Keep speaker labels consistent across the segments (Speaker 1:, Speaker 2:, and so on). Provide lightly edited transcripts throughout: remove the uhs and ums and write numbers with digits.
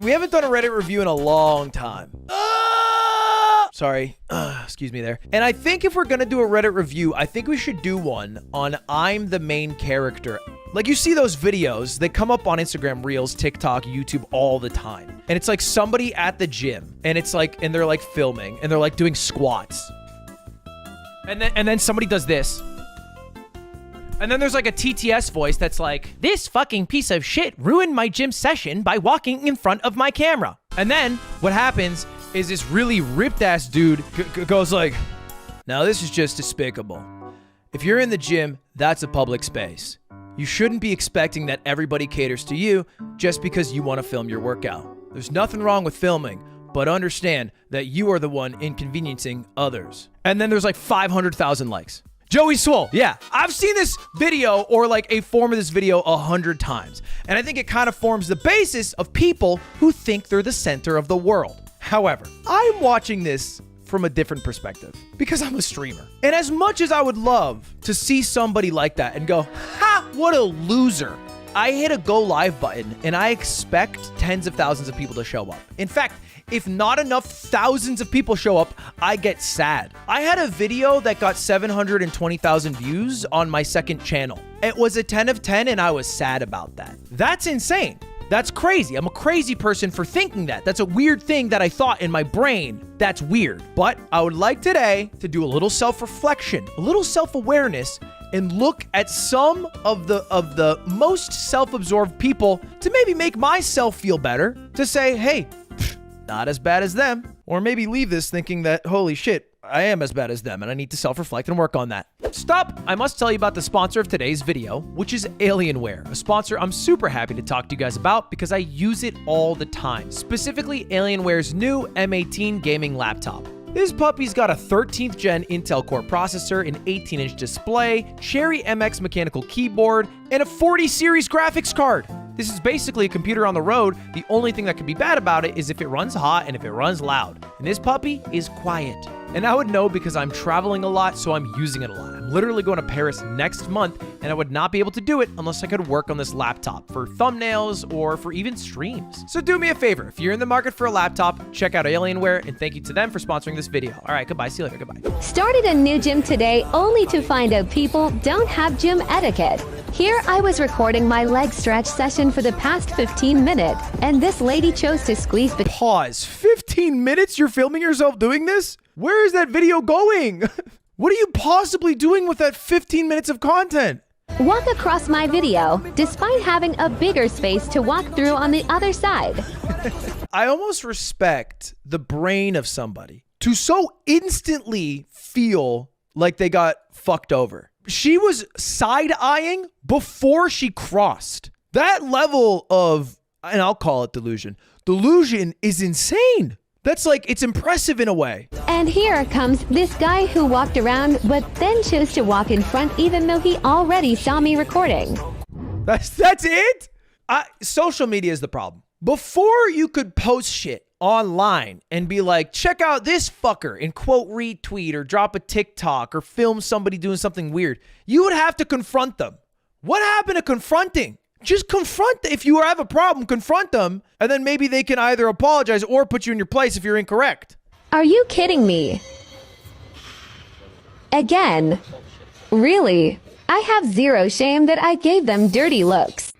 Speaker 1: We haven't done a Reddit review in a long time. Sorry. Excuse me there. And I think if we're gonna do a Reddit review, I think we should do one on I'm the main character. Like, you see those videos that come up on Instagram Reels, TikTok, YouTube all the time. And it's like somebody at the gym, and it's like, and they're like filming, and they're like doing squats. And then somebody does this. And then there's like a TTS voice that's like, this fucking piece of shit ruined my gym session by walking in front of my camera. And then what happens is this really ripped ass dude goes like, now this is just despicable. If you're in the gym, that's a public space. You shouldn't be expecting that everybody caters to you just because you want to film your workout. There's nothing wrong with filming, but understand that you are the one inconveniencing others. And then there's like 500,000 likes. Joey Swole, yeah. I've seen this video or like a form of this video 100 times. And I think it kind of forms the basis of people who think they're the center of the world. However, I'm watching this from a different perspective because I'm a streamer. And as much as I would love to see somebody like that and go, ha, what a loser. I hit a go live button and I expect tens of thousands of people to show up. In fact, if not enough thousands of people show up, I get sad. I had a video that got 720,000 views on my second channel. It was a 10 of 10 and I was sad about that. That's insane. That's crazy. I'm a crazy person for thinking that. That's a weird thing that I thought in my brain. That's weird. But I would like today to do a little self-reflection, a little self-awareness, and look at some of the most self-absorbed people to maybe make myself feel better, to say, hey, not as bad as them. Or maybe leave this thinking that, holy shit, I am as bad as them and I need to self-reflect and work on that. Stop! I must tell you about the sponsor of today's video, which is Alienware, a sponsor I'm super happy to talk to you guys about because I use it all the time. Specifically, Alienware's new M18 gaming laptop. This puppy's got a 13th gen Intel Core processor, an 18-inch display, Cherry MX mechanical keyboard, and a 40 series graphics card. This is basically a computer on the road. The only thing that could be bad about it is if it runs hot and if it runs loud. And this puppy is quiet. And I would know because I'm traveling a lot, so I'm using it a lot. I'm literally going to Paris next month, and I would not be able to do it unless I could work on this laptop for thumbnails or for even streams. So do me a favor. If you're in the market for a laptop, check out Alienware, and thank you to them for sponsoring this video. All right, goodbye. See you later. Goodbye.
Speaker 2: Started a new gym today only to find out people don't have gym etiquette. Here I was recording my leg stretch session for the past 15 minutes, and this lady chose to squeeze between.
Speaker 1: Pause. 15 minutes? You're filming yourself doing this? Where is that video going? What are you possibly doing with that 15 minutes of content?
Speaker 2: Walk across my video, despite having a bigger space to walk through on the other side.
Speaker 1: I almost respect the brain of somebody to so instantly feel like they got fucked over. She was side-eyeing before she crossed. That level of, and I'll call it delusion. Delusion is insane. That's like, it's impressive in a way.
Speaker 2: And here comes this guy who walked around but then chose to walk in front even though he already saw me recording.
Speaker 1: That's it? Social media is the problem. Before you could post shit online and be like, check out this fucker, and quote retweet or drop a TikTok or film somebody doing something weird, you would have to confront them. What happened to confronting? Just confront them. If you have a problem, confront them, and then maybe they can either apologize or put you in your place if you're incorrect.
Speaker 2: Are you kidding me? Again? Really? I have zero shame that I gave them dirty looks.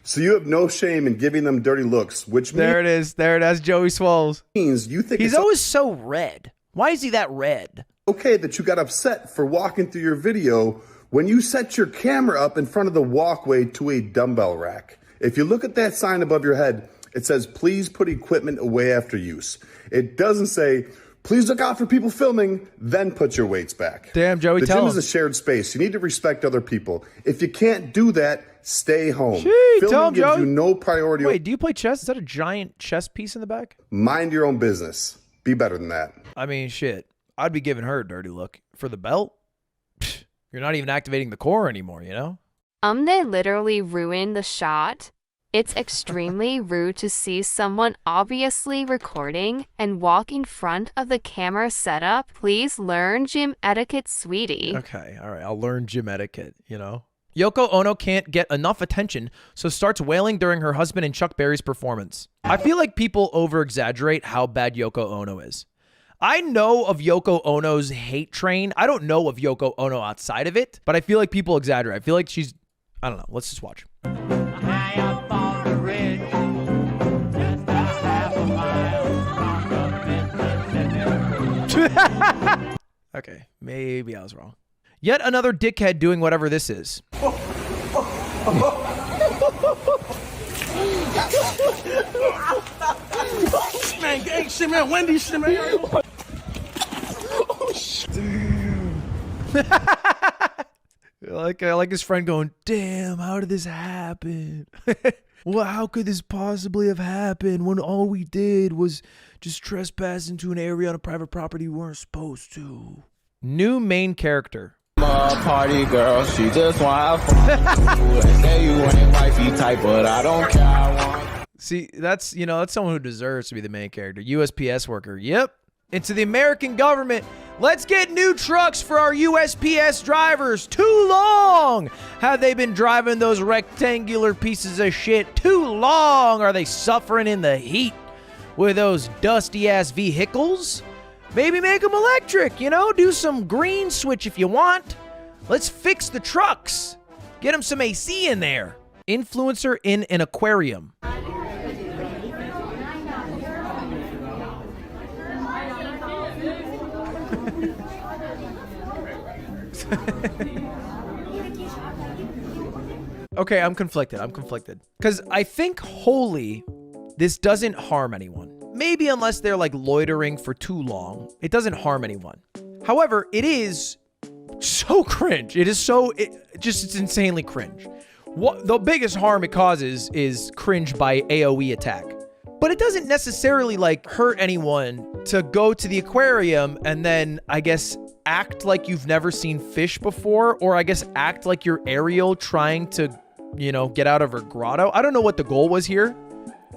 Speaker 3: So you have no shame in giving them dirty looks, which
Speaker 1: there it is. There it is, Joey Swoles.
Speaker 3: Means you think
Speaker 1: he's always so red. Why is he that red?
Speaker 3: Okay that you got upset for walking through your video when you set your camera up in front of the walkway to a dumbbell rack. If you look at that sign above your head, it says, please put equipment away after use. It doesn't say, please look out for people filming, then put your weights back.
Speaker 1: Damn, Joey,
Speaker 3: the
Speaker 1: tell
Speaker 3: gym
Speaker 1: him.
Speaker 3: is a shared space. You need to respect other people. If you can't do that, stay home.
Speaker 1: Filming
Speaker 3: gives you no priority.
Speaker 1: Wait, do you play chess? Is that a giant chess piece in the back?
Speaker 3: Mind your own business. Be better than that.
Speaker 1: I mean, shit. I'd be giving her a dirty look. For the belt? Pfft, you're not even activating the core anymore, you know?
Speaker 4: They literally ruined the shot. It's extremely rude to see someone obviously recording and walk in front of the camera setup. Please learn gym etiquette, sweetie.
Speaker 1: Okay, all right. I'll learn gym etiquette, you know? Yoko Ono can't get enough attention, so starts wailing during her husband and Chuck Berry's performance. I feel like people over-exaggerate how bad Yoko Ono is. I know of Yoko Ono's hate train. I don't know of Yoko Ono outside of it, but I feel like people exaggerate. I feel like she's, I don't know. Let's just watch.
Speaker 5: High up on the ridge, just a half a mile from the Mississippi.
Speaker 1: Okay, maybe I was wrong. Yet another dickhead doing whatever this is.
Speaker 6: Man, gang shit, man. Wendy shit, man. Oh, shit.
Speaker 1: Damn. I like his friend going, damn, how did this happen? Well, how could this possibly have happened when all we did was just trespass into an area on a private property we weren't supposed to? New main character.
Speaker 7: Party girl, she just want to have fun. Say you ain't wifey type, but I don't care.
Speaker 1: See, that's someone who deserves to be the main character. USPS worker. Yep. And to the American government, let's get new trucks for our USPS drivers. Too long have they been driving those rectangular pieces of shit. Too long are they suffering in the heat with those dusty-ass vehicles. Maybe make them electric, do some green switch if you want. Let's fix the trucks. Get them some AC in there. Influencer in an aquarium. Okay, I'm conflicted. Because I think wholly, this doesn't harm anyone. Maybe unless they're like loitering for too long. It doesn't harm anyone. However, it is so cringe. It's insanely cringe. The biggest harm it causes is cringe by AoE attack. But it doesn't necessarily like hurt anyone to go to the aquarium and then, I guess, act like you've never seen fish before, or I guess act like you're Ariel trying to, get out of her grotto. I don't know what the goal was here,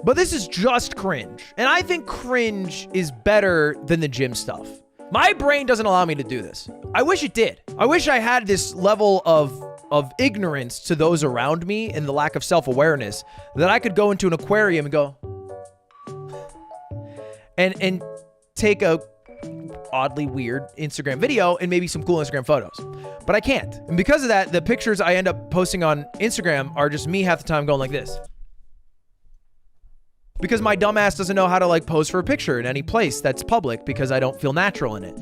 Speaker 1: but this is just cringe. And I think cringe is better than the gym stuff. My brain doesn't allow me to do this. I wish it did. I wish I had this level of ignorance to those around me and the lack of self-awareness that I could go into an aquarium and go and take a oddly weird Instagram video and maybe some cool Instagram photos. But I can't. And because of that, the pictures I end up posting on Instagram are just me half the time going like this. Because my dumbass doesn't know how to like pose for a picture in any place that's public because I don't feel natural in it.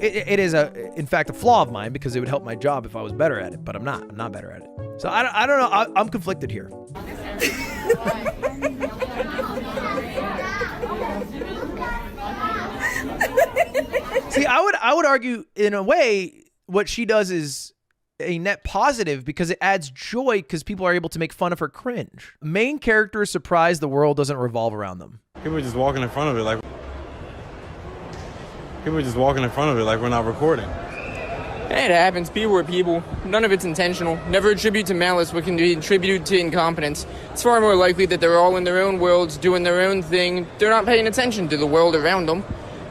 Speaker 1: It is in fact a flaw of mine because it would help my job if I was better at it, but I'm not better at it. So I don't know. I'm conflicted here. See, I would argue in a way what she does is a net positive because it adds joy because people are able to make fun of her cringe. Main character is surprised the world doesn't revolve around them.
Speaker 6: People are just walking in front of it like we're not recording.
Speaker 8: It happens. People are people. None of it's intentional. Never attribute to malice what can be attributed to incompetence. It's far more likely that they're all in their own worlds, doing their own thing. They're not paying attention to the world around them.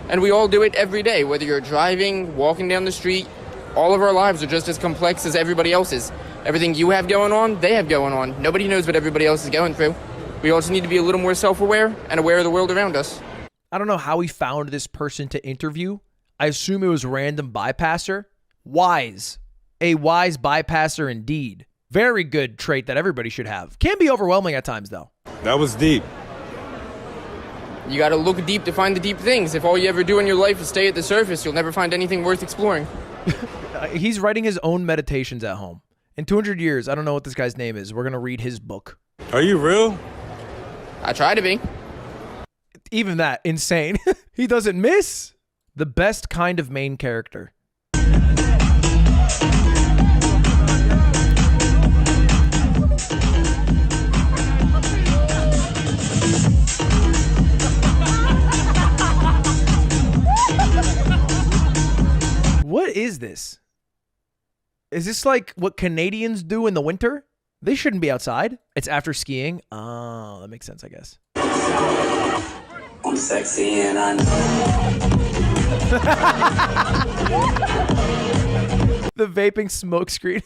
Speaker 8: And we all do it every day, whether you're driving, walking down the street. All of our lives are just as complex as everybody else's. Everything you have going on, they have going on. Nobody knows what everybody else is going through. We also need to be a little more self-aware and aware of the world around us.
Speaker 1: I don't know how he found this person to interview. I assume it was random bypasser. Wise. A wise bypasser indeed. Very good trait that everybody should have. Can be overwhelming at times, though.
Speaker 6: That was deep.
Speaker 8: You gotta look deep to find the deep things. If all you ever do in your life is stay at the surface, you'll never find anything worth exploring.
Speaker 1: He's writing his own meditations at home. In 200 years, I don't know what this guy's name is. We're going to read his book.
Speaker 6: Are you real?
Speaker 8: I try to be.
Speaker 1: Even that, insane. He doesn't miss. The best kind of main character. What is this? Is this like what Canadians do in the winter? They shouldn't be outside. It's after skiing. Oh, that makes sense, I guess.
Speaker 9: I'm sexy and I know.
Speaker 1: The vaping smoke screen.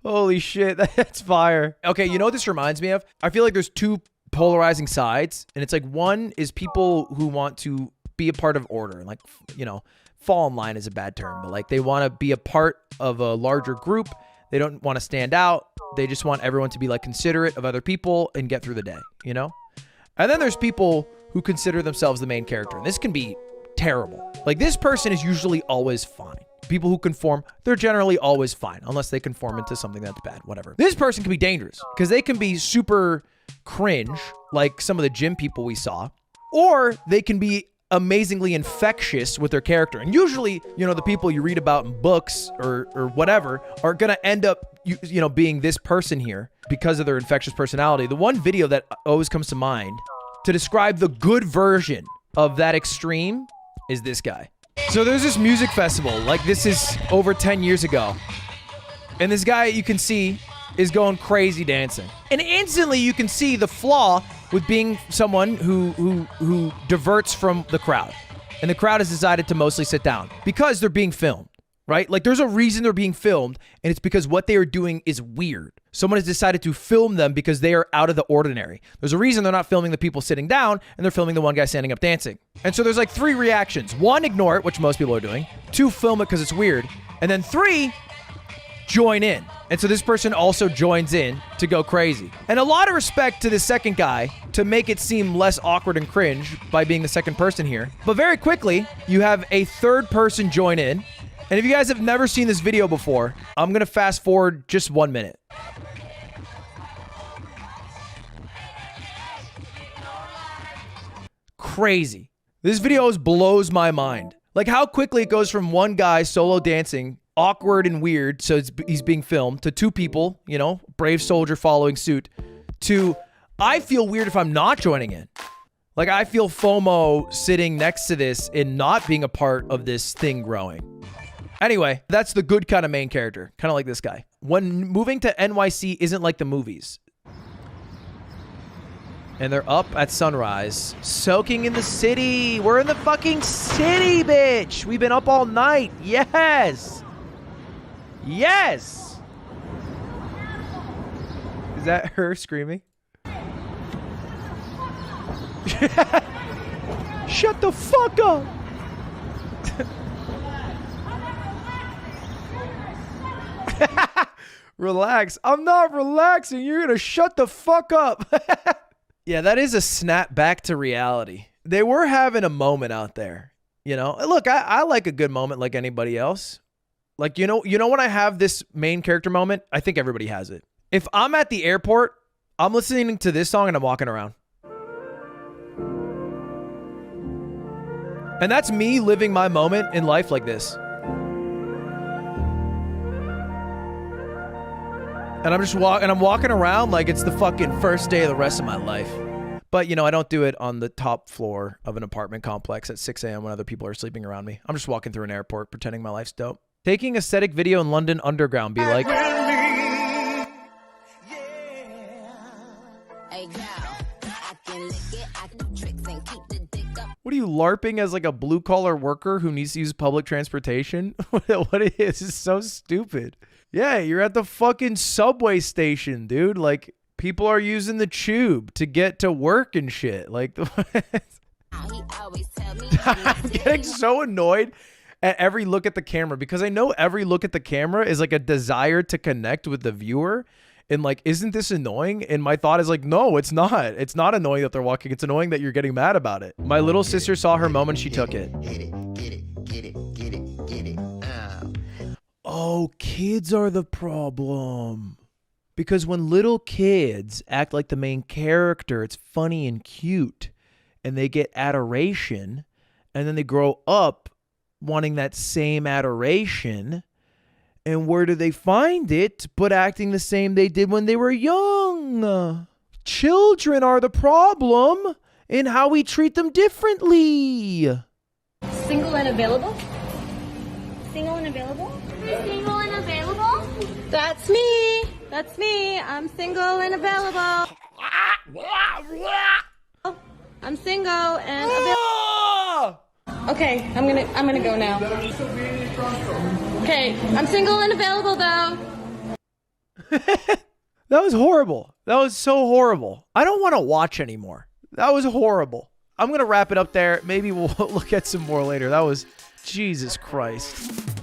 Speaker 1: Oh, Holy shit, that's fire. Okay, you know what this reminds me of? I feel like there's two polarizing sides, and it's like one is people who want to be a part of order, like, you know, fall in line is a bad term, but like they want to be a part of a larger group. They don't want to stand out. They just want everyone to be like considerate of other people and get through the day, you know? And then there's people who consider themselves the main character, and this can be terrible. Like, this person is usually always fine. People who conform, they're generally always fine, unless they conform into something that's bad, whatever. This person can be dangerous because they can be super cringe, like some of the gym people we saw, or they can be amazingly infectious with their character. And usually, you know, the people you read about in books or whatever are going to end up, you know, being this person here because of their infectious personality. The one video that always comes to mind to describe the good version of that extreme is this guy. So there's this music festival, like this is over 10 years ago. And this guy, you can see, is going crazy dancing. And instantly you can see the flaw with being someone who diverts from the crowd. And the crowd has decided to mostly sit down because they're being filmed, right? Like, there's a reason they're being filmed, and it's because what they are doing is weird. Someone has decided to film them because they are out of the ordinary. There's a reason they're not filming the people sitting down, and they're filming the one guy standing up dancing. And so there's like 3 reactions. 1, ignore it, which most people are doing. 2, film it because it's weird. And then 3, join in. And so this person also joins in to go crazy. And a lot of respect to the second guy to make it seem less awkward and cringe by being the second person here. But very quickly, you have a third person join in. And if you guys have never seen this video before, I'm gonna fast forward just 1 minute. Crazy. This video blows my mind. Like how quickly it goes from one guy solo dancing, awkward and weird, so he's being filmed, to 2 people, you know, brave soldier following suit, to I feel weird if I'm not joining in. Like, I feel FOMO sitting next to this and not being a part of this thing growing. Anyway, that's the good kind of main character, kind of like this guy. When moving to NYC isn't like the movies. And they're up at sunrise, soaking in the city. We're in the fucking city, bitch. We've been up all night. Yes. Yes. Is that her screaming? Shut the fuck up. Relax. I'm not relaxing. You're gonna shut the fuck up. Yeah, that is a snap back to reality. They were having a moment out there. You know, look, I like a good moment like anybody else. Like, you know when I have this main character moment, I think everybody has it. If I'm at the airport, I'm listening to this song and I'm walking around. And that's me living my moment in life like this. And I'm walking around like it's the fucking first day of the rest of my life. But, you know, I don't do it on the top floor of an apartment complex at 6 a.m. when other people are sleeping around me. I'm just walking through an airport pretending my life's dope. Taking aesthetic video in London Underground, be like... What are you, LARPing as like a blue-collar worker who needs to use public transportation? What is this? Is so stupid. Yeah, you're at the fucking subway station, dude. Like, people are using the tube to get to work and shit. Like, I'm getting so annoyed at every look at the camera because I know every look at the camera is like a desire to connect with the viewer. And like, isn't this annoying? And my thought is like, no, it's not. It's not annoying that they're walking. It's annoying that you're getting mad about it. My little sister saw her moment. She took it. Oh, kids are the problem. Because when little kids act like the main character, it's funny and cute. And they get adoration. And then they grow up wanting that same adoration. And where do they find it but acting the same they did when they were young? Children are the problem in how we treat them differently.
Speaker 10: Single and available? Single and available? Single and available? That's me. That's me. I'm single and available. I'm single and available. Okay, I'm gonna go now. Okay, I'm single and available though.
Speaker 1: That was horrible. That was so horrible. I don't want to watch anymore. That was horrible. I'm going to wrap it up there. Maybe we'll look at some more later. That was Jesus Christ.